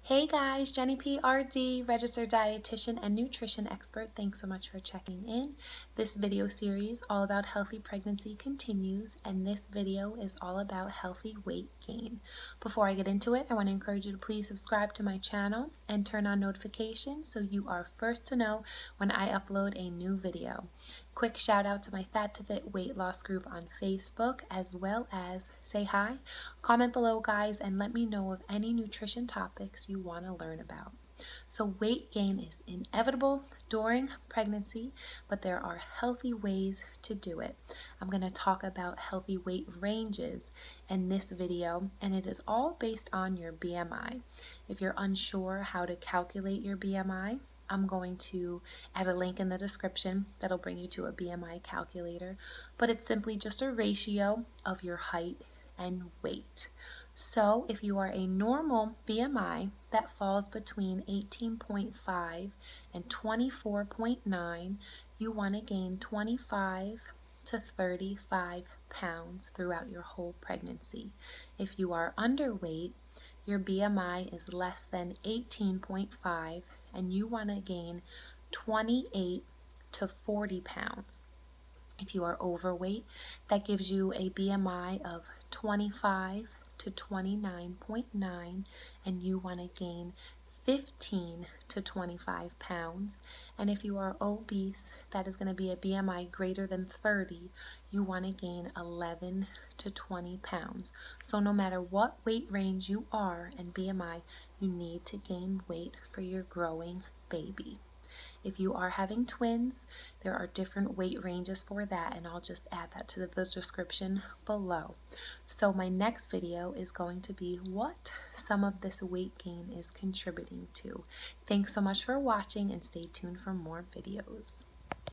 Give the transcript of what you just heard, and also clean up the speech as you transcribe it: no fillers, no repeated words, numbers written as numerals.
Hey guys, Jenny PRD, registered dietitian and nutrition expert. Thanks so much for checking in. This video series all about healthy pregnancy continues, and this video is all about healthy weight gain. Before I get into it, I want to encourage you to please subscribe to my channel and turn on notifications so you are first to know when I upload a new video. Quick shout out to my Fat to Fit weight loss group on Facebook, as well as say hi, comment below guys, and let me know of any nutrition topics you want to learn about. So weight gain is inevitable during pregnancy, but there are healthy ways to do it. I'm going to talk about healthy weight ranges in this video, and it is all based on your BMI. If you're unsure how to calculate your BMI, I'm going to add a link in the description that'll bring you to a BMI calculator, but it's simply just a ratio of your height and weight. So if you are a normal BMI that falls between 18.5 and 24.9, you want to gain 25 to 35 pounds throughout your whole pregnancy. If you are underweight, your BMI is less than 18.5 and you want to gain 28 to 40 pounds. If you are overweight, that gives you a BMI of 25 to 29.9 and you want to gain 15 to 25 pounds. And if you are obese, that is going to be a BMI greater than 30. You want to gain 11 to 20 pounds. So no matter what weight range you are and BMI, you need to gain weight for your growing baby. If you are having twins, there are different weight ranges for that, and I'll just add that to the description below. So my next video is going to be what some of this weight gain is contributing to. Thanks so much for watching, and stay tuned for more videos.